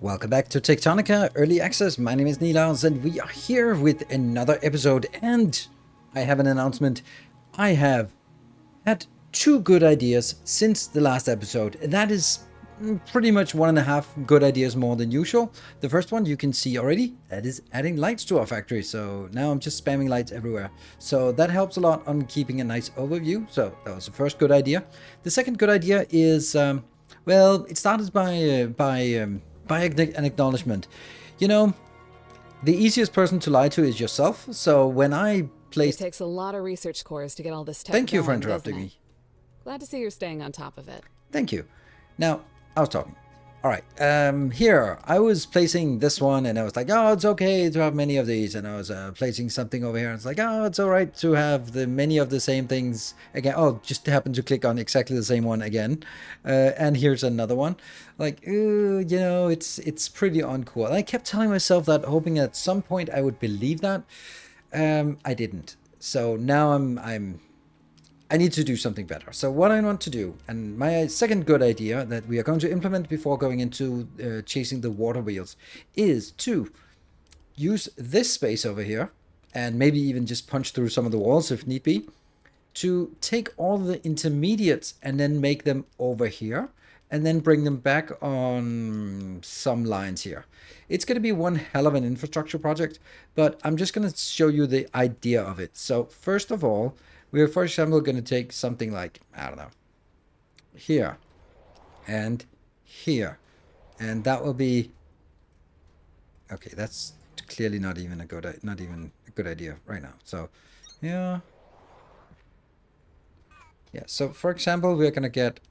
Welcome back to Techtonica Early Access. My name is Nilaus and we are here with another episode, and I have an announcement. I have had two good ideas since the last episode. That is pretty much 1.5 good ideas more than usual. The first one you can see already, that is adding lights to our factory. So now I'm just spamming lights everywhere. So that helps a lot on keeping a nice overview. So that was the first good idea. The second good idea is, well, it started by an acknowledgement. You know, the easiest person to lie to is yourself. So when I placed... It takes a lot of research cores to get all this tech Thank you for going, interrupting doesn't it? me. Glad to see you're staying on top of it. Thank you. Now, I was talking. All right. Here, I was placing this one, and I was like, oh, it's okay to have many of these. And I was placing something over here, and it's like, oh, it's all right to have the many of the same things again. Oh, just happen to click on exactly the same one again. And here's another one. Like, you know, it's pretty uncool. And I kept telling myself that, hoping at some point I would believe that. I didn't. So now I need to do something better. So what I want to do, and my second good idea that we are going to implement before going into chasing the water wheels, is to use this space over here, and maybe even just punch through some of the walls if need be, to take all the intermediates and then make them over here, and then bring them back on some lines here. It's going to be one hell of an infrastructure project, but I'm just going to show you the idea of it. So first of all, we're, for example, going to take something like, I don't know, here and here. And that will be, okay, that's clearly not even a good idea right now. So, yeah. Yeah, so for example, we're going to get,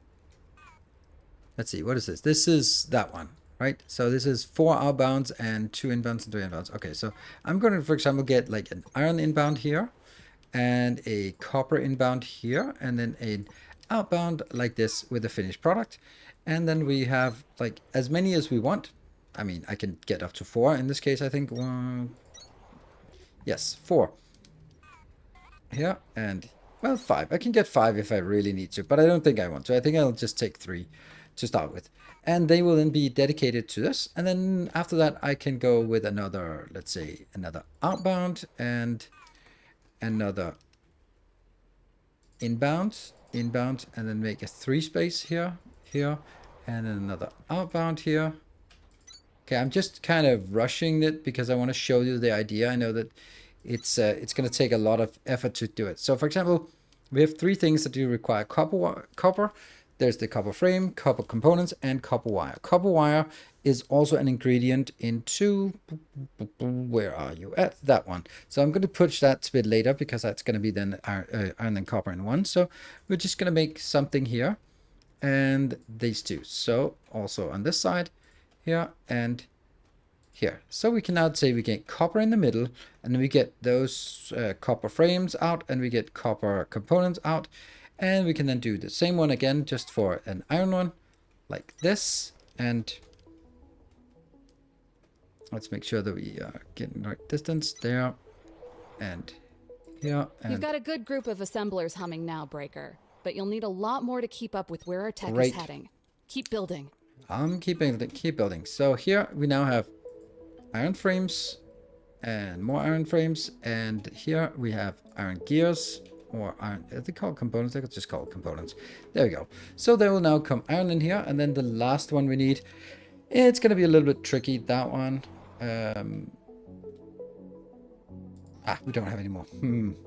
let's see, what is this? This is that one, right? So this is 4 outbounds and 2 inbounds and 3 inbounds. Okay, so I'm going to, for example, get like an iron inbound here, and a copper inbound here, and then an outbound like this with a finished product. And then we have like as many as we want. I mean, I can get up to 4 in this case. I think 1, yes, 4 here, and well, 5. I can get 5 if I really need to, but I don't think I want to. I think I'll just take 3 to start with, and they will then be dedicated to this. And then after that I can go with another, let's say another outbound and another inbound, and then make a 3 space here, and then another outbound here. Okay, I'm just kind of rushing it because I want to show you the idea. I know that it's going to take a lot of effort to do it. So for example, we have 3 things that do require copper. There's the copper frame, copper components, and copper wire. Copper wire is also an ingredient into, where are you at? That one. So I'm going to push that a bit later because that's going to be then iron and copper in one. So we're just going to make something here and these 2. So also on this side here and here. So we can now say we get copper in the middle, and then we get those copper frames out, and we get copper components out. And we can then do the same one again, just for an iron one, like this. And let's make sure that we are getting the right distance there and here. And You've got a good group of assemblers humming now, Breaker, but you'll need a lot more to keep up with where our tech is heading. Keep building. I'm keep building. So here we now have iron frames and more iron frames. And here we have iron gears. Or iron, are they called components? They could just call it components. There we go. So there will now come iron in here, and then the last one we need, it's going to be a little bit tricky, that one. We don't have any more.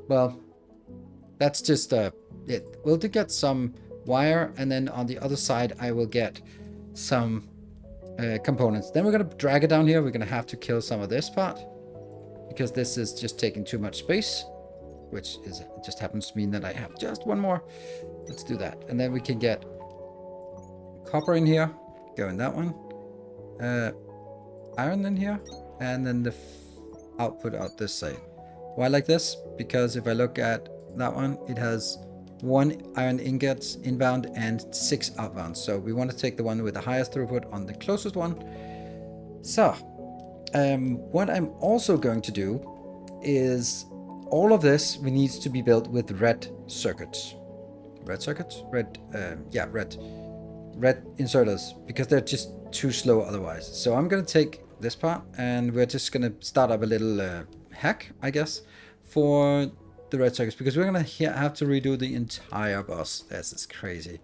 Well, that's just it. We'll get some wire, and then on the other side I will get some components. Then we're going to drag it down here. We're going to have to kill some of this part because this is just taking too much space, which is, it just happens to mean that I have just one more. Let's do that. And then we can get copper in here, go in that one, iron in here, and then the output out this side. Why like this? Because if I look at that one, it has 1 iron ingots inbound and 6 outbound. So we want to take the one with the highest throughput on the closest one. So what I'm also going to do is, all of this needs to be built with red circuits. Red circuits? Red red inserters because they're just too slow otherwise. So I'm going to take this part and we're just going to start up a little hack, I guess, for the red circuits, because we're going to have to redo the entire boss. This is crazy.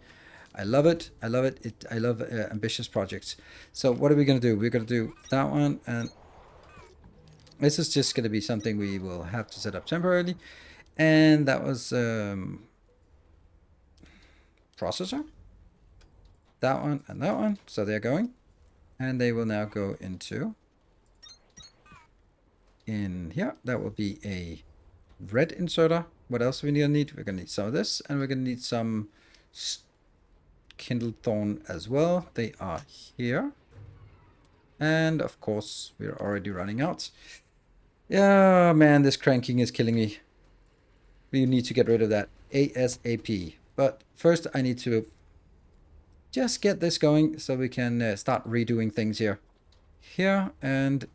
I love it. I love it. I love ambitious projects. So what are we going to do? We're going to do that one, and this is just going to be something we will have to set up temporarily. And that was processor. That one and that one. So they're going. And they will now go into in here. That will be a red inserter. What else we need? We're going to need some of this, and we're going to need some kindle thorn as well. They are here. And of course, we're already running out. Yeah, man, this cranking is killing me. We need to get rid of that ASAP. But first, I need to just get this going so we can start redoing things here. Here, and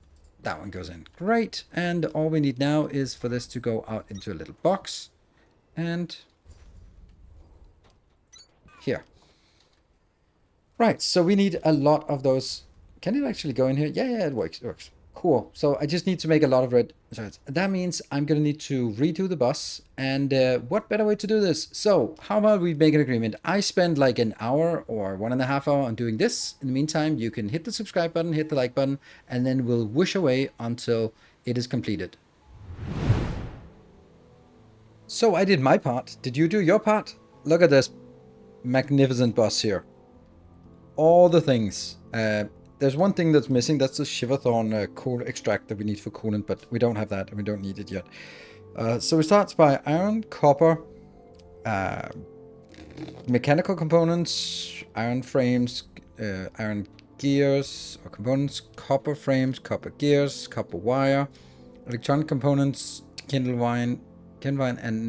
that one goes in. Great. And all we need now is for this to go out into a little box. And here. Right, so we need a lot of those. Can it actually go in here? Yeah, it works. It works. Cool. So I just need to make a lot of red inserts. That means I'm going to need to redo the bus. And what better way to do this? So how about we make an agreement? I spend like an hour or 1.5 hours on doing this. In the meantime, you can hit the subscribe button, hit the like button, and then we'll whoosh away until it is completed. So I did my part. Did you do your part? Look at this magnificent bus here. All the things. There's one thing that's missing. That's the Shiverthorn coal extract that we need for coolant, but we don't have that and we don't need it yet. So it starts by iron, copper, mechanical components, iron frames, iron gears or components, copper frames, copper gears, copper wire, electronic components, kindle wine, and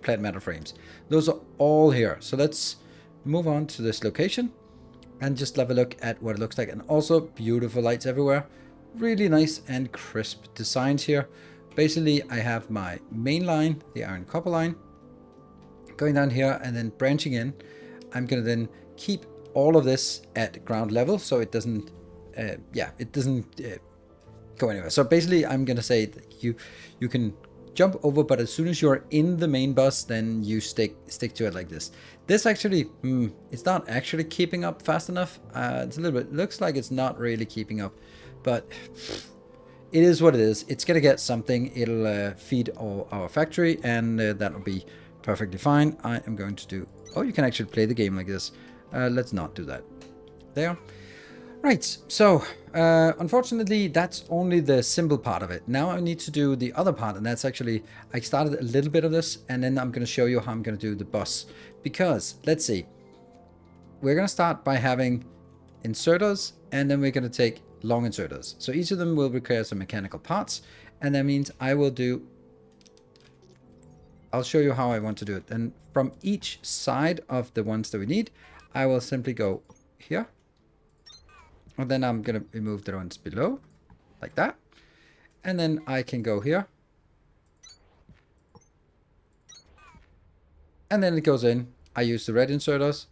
plant matter frames. Those are all here. So let's move on to this location and just have a look at what it looks like. And also beautiful lights everywhere. Really nice and crisp designs here. Basically, I have my main line, the iron copper line, going down here and then branching in. I'm going to then keep all of this at ground level so it doesn't, go anywhere. So basically, I'm going to say that you can jump over, but as soon as you're in the main bus, then you stick to it like this. This actually, it's not actually keeping up fast enough. It's a little bit, looks like it's not really keeping up, but it is what it is. It's gonna get something. It'll feed our factory, and that'll be perfectly fine. I am going to do, oh, you can actually play the game like this. Let's not do that. There. Right, so unfortunately that's only the simple part of it. Now I need to do the other part, and that's actually, I started a little bit of this, and then I'm going to show you how I'm going to do the bus. Because, let's see, we're going to start by having inserters, and then we're going to take long inserters. So each of them will require some mechanical parts, and that means I'll show you how I want to do it. And from each side of the ones that we need, I will simply go here. And then I'm going to remove the ones below, like that. And then I can go here. And then it goes in. I use the red inserters.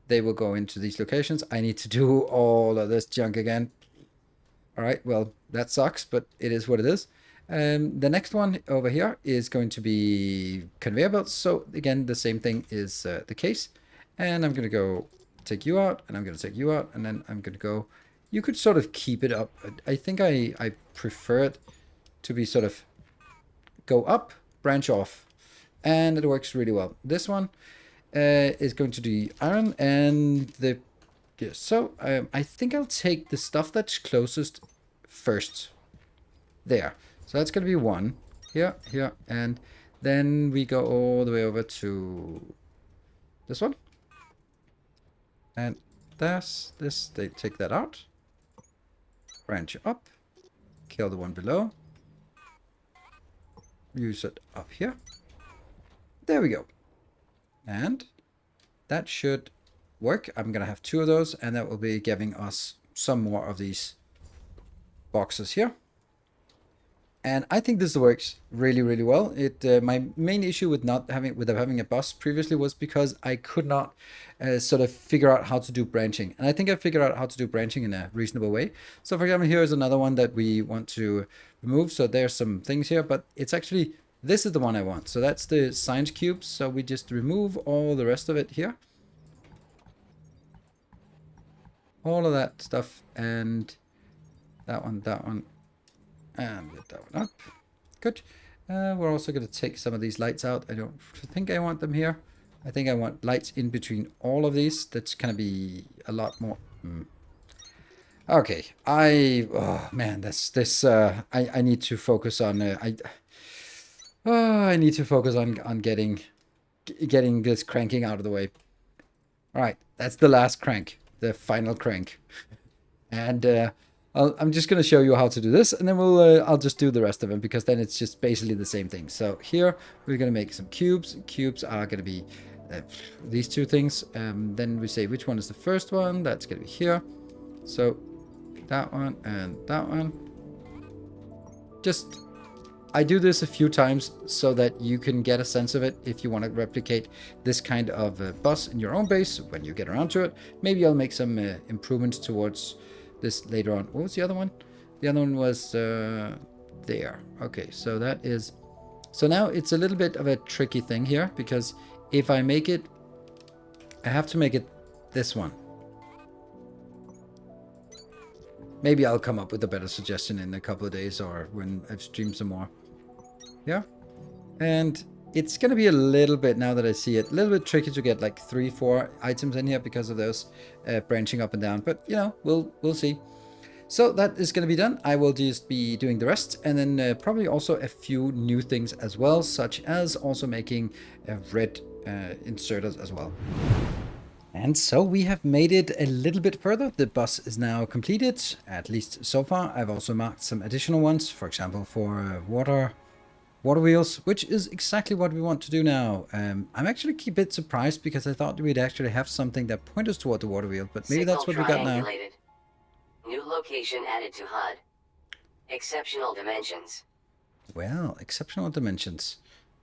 They will go into these locations. I need to do all of this junk again. All right, well, that sucks, but it is what it is. The next one over here is going to be conveyor belts. So again, the same thing is the case. And I'm going to go take you out, and I'm going to take you out, and then I'm going to go. You could sort of keep it up. I think I prefer it to be sort of go up, branch off, and it works really well. This one is going to be iron, and so I think I'll take the stuff that's closest first. There. So that's going to be one here, and then we go all the way over to this one, and this. They take that out. Branch up, kill the one below, use it up here. There we go. And that should work. I'm going to have 2 of those, and that will be giving us some more of these boxes here. And I think this works really, really well. My main issue with not having a bus previously was because I could not sort of figure out how to do branching. And I think I figured out how to do branching in a reasonable way. So for example, here is another one that we want to remove. So there's some things here, but it's actually, this is the one I want. So that's the science cubes. So we just remove all the rest of it here. All of that stuff, and that one, and get that one up. Good. We're also going to take some of these lights out. I don't think I want them here. I think I want lights in between all of these. That's going to be a lot more. Okay. Oh man, I need to focus on. I need to focus on getting this cranking out of the way. All right, that's the last crank, the final crank, and I'm just going to show you how to do this, and then I'll just do the rest of them, because then it's just basically the same thing. So here we're going to make some cubes. Cubes are going to be these two things. Then we say which one is the first one. That's going to be here. So that one and that one. Just, I do this a few times so that you can get a sense of it if you want to replicate this kind of bus in your own base when you get around to it. Maybe I'll make some improvements towards this later on. What was the other one? The other one was there. Okay, so that is, so now it's a little bit of a tricky thing here, because if I make it, I have to make it this one. Maybe I'll come up with a better suggestion in a couple of days, or when I've streamed some more. Yeah, and it's gonna be a little bit, now that I see it, a little bit tricky to get like 3-4 items in here because of those branching up and down, but you know, we'll see. So that is going to be done. I will just be doing the rest, and then probably also a few new things as well, such as also making red inserters as well. And so we have made it a little bit further. The bus is now completed, at least so far. I've also marked some additional ones, for example, for water wheels, which is exactly what we want to do now. I'm actually a bit surprised, because I thought we'd actually have something that points us toward the water wheel, but maybe that's what we got now. New location added to HUD. Exceptional dimensions. Well, exceptional dimensions.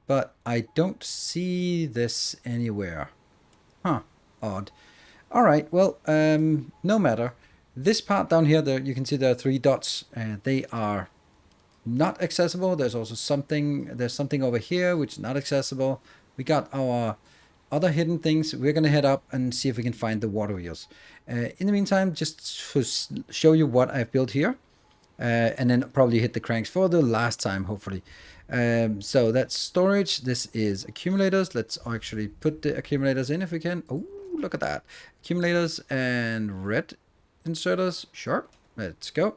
But I don't see this anywhere. Huh. Odd. All right. Well, no matter. This part down here, there you can see there are 3 dots. They are not accessible. There's also something over here which is not accessible. We got our other hidden things. We're gonna head up and see if we can find the water wheels. In the meantime, just to show you what I've built here, and then probably hit the cranks for the last time, hopefully. So that's storage. This is accumulators. Let's actually put the accumulators in if we can. Oh, look at that. Accumulators and red inserters. Sure, let's go.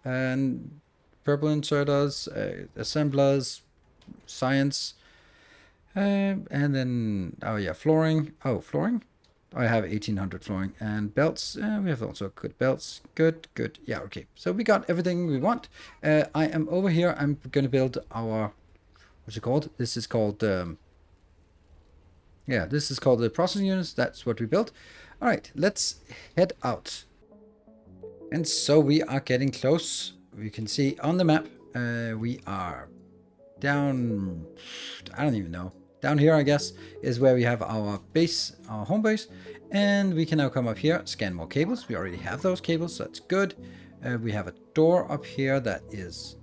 And purple inserters, assemblers, science. And then, oh yeah, flooring. Oh, flooring. I have 1800 flooring and belts. We have also good belts. Good. Yeah, okay. So we got everything we want. I am over here. I'm going to build our, what's it called? This is called, yeah, this is called the processing units. That's what we built. All right, let's head out. And so we are getting close. You can see on the map, we are down, I don't even know. Down here, I guess, is where we have our base, our home base. And we can now come up here, scan more cables. We already have those cables, so that's good. We have a door up here that is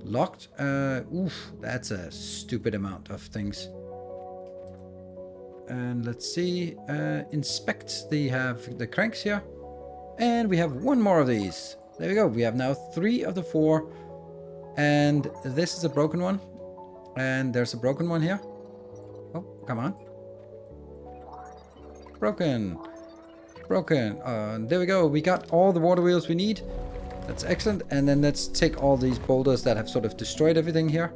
locked. Oof, that's a stupid amount of things. And let's see, inspect. They have the cranks here. And we have 1 more of these. There we go. We have now 3 of the 4. And this is a broken one. And there's a broken one here. Oh, come on. Broken. There we go. We got all the water wheels we need. That's excellent. And then let's take all these boulders that have sort of destroyed everything here.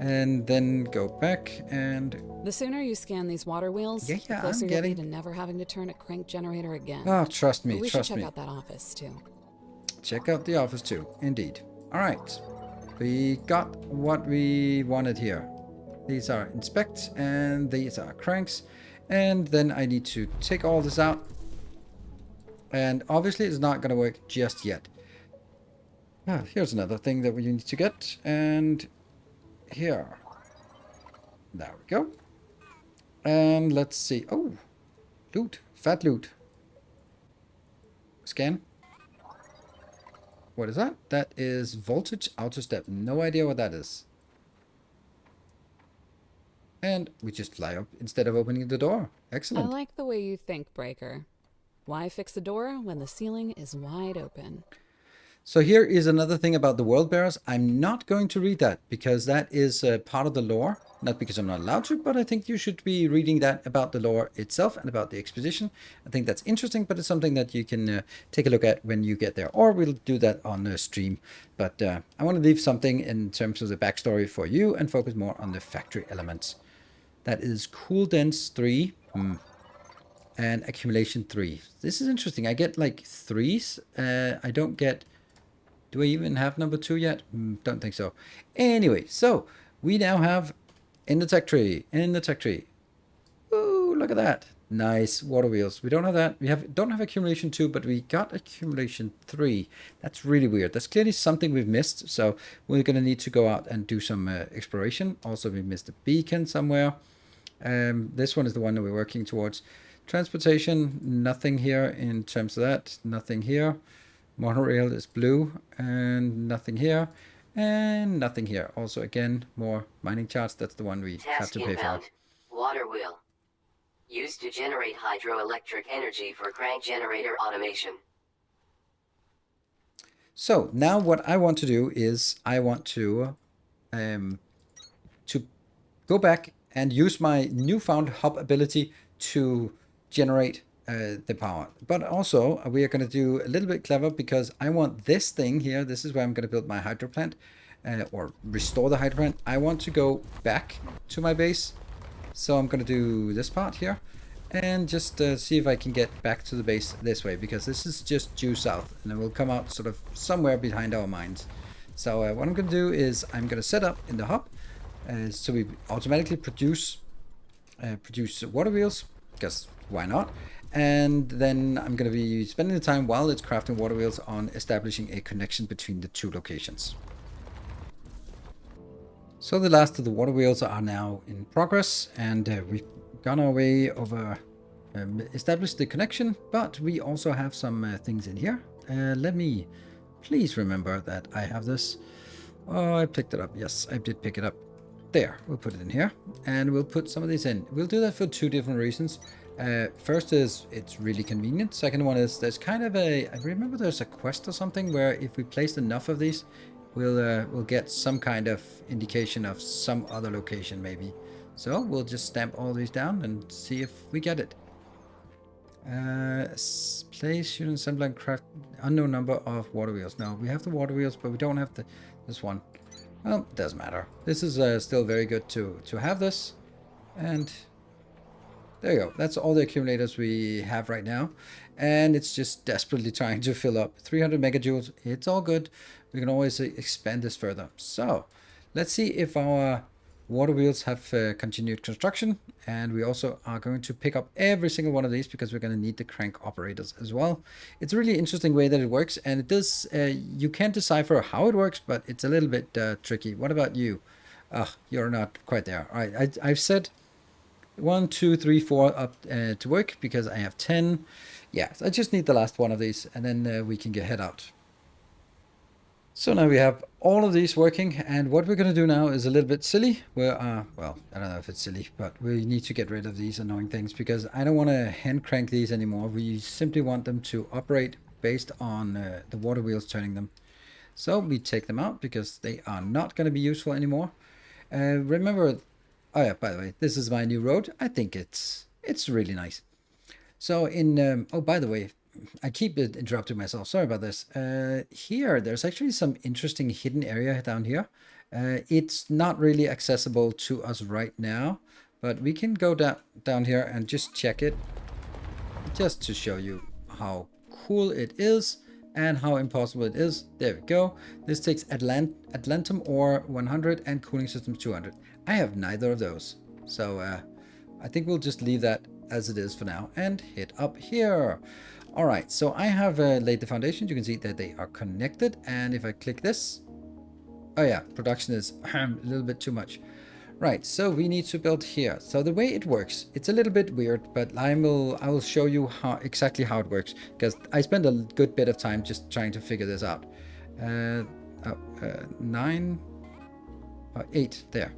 And then go back and... The sooner you scan these water wheels, the closer you'll be to never having to turn a crank generator again. Oh, trust me, but we should check out that office too. Check out the office too, indeed. All right. We got what we wanted here. These are inspect, and these are cranks. And then I need to take all this out. And obviously it's not going to work just yet. Ah, here's another thing that we need to get. And here. There we go. And let's see. Oh, loot. Fat loot. Scan. What is that? That is voltage auto step. No idea what that is. And we just fly up instead of opening the door. I Excellent. like the way you think, Breaker. Why fix the door when the ceiling is wide open? So here is another thing about the world bearers. I'm not going to read that because that is part of the lore. Not because I'm not allowed to, but I think you should be reading that about the lore itself and about the expedition. I think that's interesting, but it's something that you can take a look at when you get there. Or we'll do that on the stream. But I want to leave something in terms of the backstory for you and focus more on the factory elements. That is Cool Dense 3 and Accumulation 3. This is interesting. I get like 3s. I don't get... Do I even have number 2 yet? Don't think so. Anyway, so we now have in the tech tree. Ooh, look at that. Nice water wheels. We don't have that. We don't have accumulation 2, but we got accumulation 3. That's really weird. That's clearly something we've missed. So we're going to need to go out and do some exploration. Also, we missed a beacon somewhere. This one is the one that we're working towards. Transportation, nothing here in terms of that. Nothing here. Monorail is blue, and nothing here, and nothing here. Also, again, more mining charts. That's the one we have to pay for. Water wheel. Used to generate hydroelectric energy for crank generator automation. So now what I want to do is I want to go back and use my newfound hub ability to generate the power. But also we are going to do a little bit clever because I want this thing here. This is where I'm going to build my hydro plant or restore the hydro plant. I want to go back to my base. So I'm going to do this part here and just see if I can get back to the base this way, because this is just due south and it will come out sort of somewhere behind our mines. So what I'm going to do is I'm going to set up in the hub so we automatically produce water wheels, because why not? And then I'm going to be spending the time while it's crafting water wheels on establishing a connection between the two locations. So the last of the water wheels are now in progress, and we've gone our way over, established the connection, but we also have some things in here. Let me please remember that I have this. Oh, I picked it up. Yes, I did pick it up. There, we'll put it in here, and we'll put some of these in. We'll do that for two different reasons. First is it's really convenient. Second one is there's kind of I remember there's a quest or something where if we placed enough of these, we'll get some kind of indication of some other location maybe. So we'll just stamp all these down and see if we get it. Place, shoot, assemble, and craft unknown number of water wheels. No, we have the water wheels, but we don't have this one. Well, it doesn't matter. This is still very good to have this. And there you go. That's all the accumulators we have right now. And it's just desperately trying to fill up. 300 megajoules. It's all good. We can always expand this further. So let's see if our water wheels have continued construction. And we also are going to pick up every single one of these because we're going to need the crank operators as well. It's a really interesting way that it works. And it does, you can't decipher how it works, but it's a little bit tricky. What about you? You're not quite there. All right, I've said 1, 2, 3, 4 up to work because I have 10. Yeah, I just need the last one of these and then we can head out. So now we have all of these working, and what we're going to do now is a little bit silly. Well, I don't know if it's silly, but we need to get rid of these annoying things because I don't want to hand crank these anymore. We simply want them to operate based on the water wheels turning them. So we take them out because they are not going to be useful anymore. Remember, oh yeah, by the way, this is my new road. I think it's really nice. So in, oh, by the way, I keep interrupting myself. Sorry about this. Here, there's actually some interesting hidden area down here. It's not really accessible to us right now, but we can go down here and just check it, just to show you how cool it is and how impossible it is. There we go. This takes Atlantum ore 100 and cooling systems 200. I have neither of those, so I think we'll just leave that as it is for now and hit up here. All right, so I have laid the foundation. You can see that they are connected. And if I click this, oh yeah, production is a little bit too much. Right, so we need to build here. So the way it works, it's a little bit weird, but I will show you exactly how it works, because I spent a good bit of time just trying to figure this out. 8 there.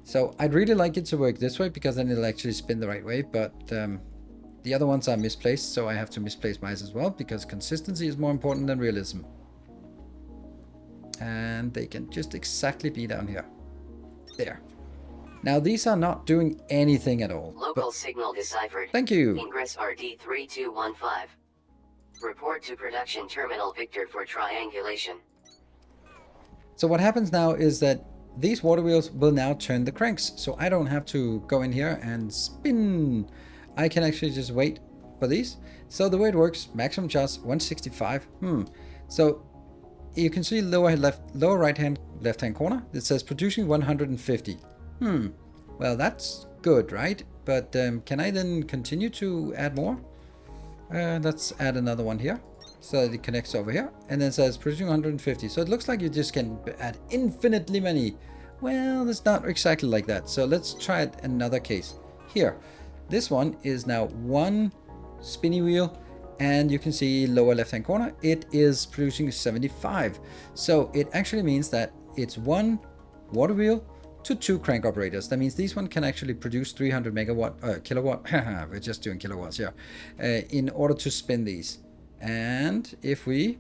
So I'd really like it to work this way, because then it'll actually spin the right way, but the other ones are misplaced, so I have to misplace mine as well, because consistency is more important than realism. And they can just exactly be down here. There. Now these are not doing anything at all. Local signal deciphered. Thank you. Ingress RD3215. Report to production terminal Victor for triangulation. So what happens now is that these water wheels will now turn the cranks. So I don't have to go in here and spin. I can actually just wait for these. So the way it works, maximum charge 165. So you can see lower right hand left hand corner, it says producing 150. Well, that's good, right? But can I then continue to add more? Let's add another one here, so that it connects over here, and then it says producing 150. So it looks like you just can add infinitely many. Well, it's not exactly like that. So let's try it another case. Here, this one is now one spinny wheel, and you can see lower left hand corner, it is producing 75. So it actually means that it's one water wheel to 2 crank operators. That means these one can actually produce 300 kilowatt. We're just doing kilowatts here, in order to spin these. And if we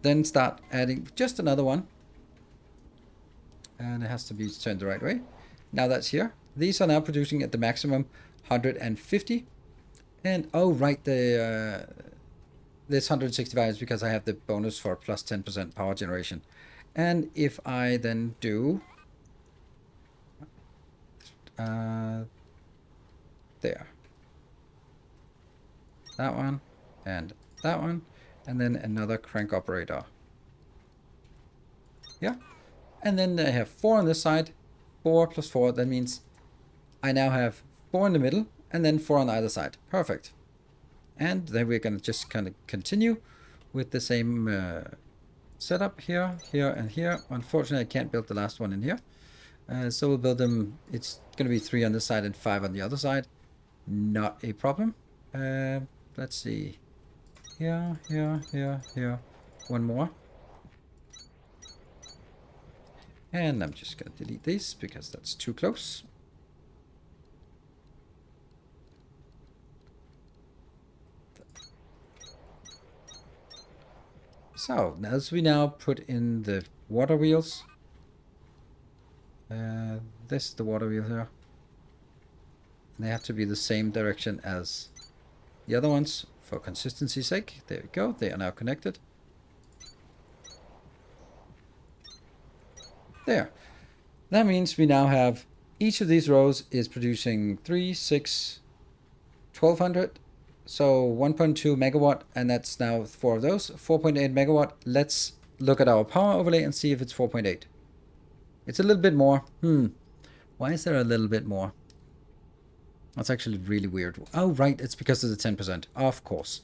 then start adding just another one, and it has to be turned the right way. Now that's here. These are now producing at the maximum 150. And oh right, this 165 is because I have the bonus for plus 10% power generation. And if I then do there, that one, and that one, and then another crank operator. Yeah, and then I have 4 on this side, 4 plus 4. That means I now have 4 in the middle, and then 4 on either side. Perfect. And then we're going to just kind of continue with the same setup here, here, and here. Unfortunately, I can't build the last one in here. So we'll build them. It's going to be 3 on this side and 5 on the other side. Not a problem. Let's see. Here, here, here, here. One more. And I'm just going to delete these because that's too close. So, as we now put in the water wheels, this is the water wheel here. And they have to be the same direction as the other ones for consistency's sake. There we go, they are now connected. There. That means we now have each of these rows is producing 3, 6, 1200. So 1.2 megawatt, and that's now 4 of those. 4.8 megawatt. Let's look at our power overlay and see if it's 4.8. It's a little bit more. Why is there a little bit more? That's actually really weird. Oh, right. It's because of the 10%. Of course.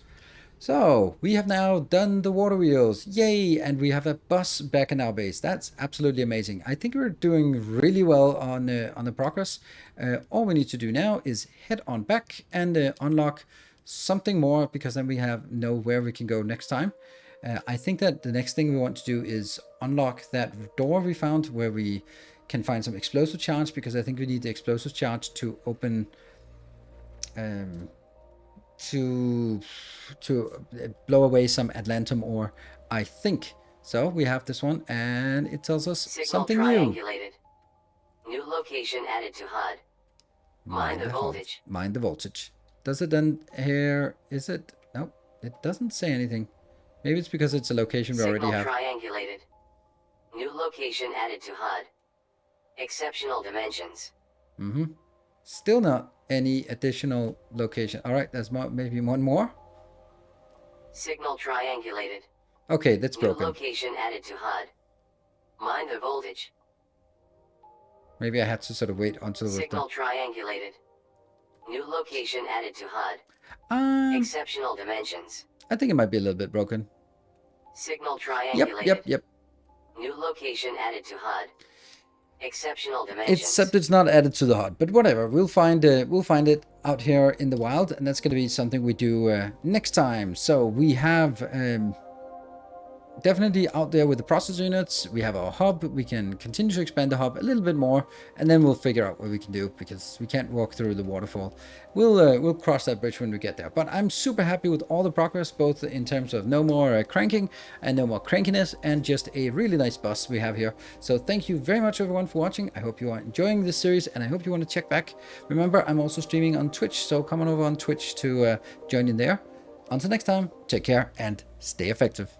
So we have now done the water wheels. Yay. And we have a bus back in our base. That's absolutely amazing. I think we're doing really well on the progress. All we need to do now is head on back and unlock something more, because then we know where we can go next time. I think that the next thing we want to do is unlock that door we found where we can find some explosive charge, because I think we need the explosive charge to open to blow away some Atlantum ore, I think. So we have this one, and it tells us Signal something triangulated. New location added to HUD. Mind the voltage. Mind the voltage. Does it then here? Is it? No, it doesn't say anything. Maybe it's because it's a location we already have. Signal triangulated. New location added to HUD. Exceptional dimensions. Still not any additional location. All right, there's maybe one more. Signal triangulated. Okay, that's broken. New location added to HUD. Mind the voltage. Maybe I had to sort of wait until Signal triangulated. New location added to HUD. Exceptional dimensions. I think it might be a little bit broken. Signal Yep, triangulated. yep. New location added to HUD. Exceptional dimensions. Except it's not added to the HUD, but whatever. We'll find it out here in the wild, and that's going to be something we do next time. So we have definitely out there with the process units. We have our hub. We can continue to expand the hub a little bit more, and then we'll figure out what we can do, because we can't walk through the waterfall. We'll cross that bridge when we get there. But I'm super happy with all the progress, both in terms of no more cranking and no more crankiness, and just a really nice boss we have here. So thank you very much everyone for watching. I hope you are enjoying this series, and I hope you want to check back. Remember, I'm also streaming on Twitch, so come on over on Twitch to join in there. Until next time, take care and stay effective.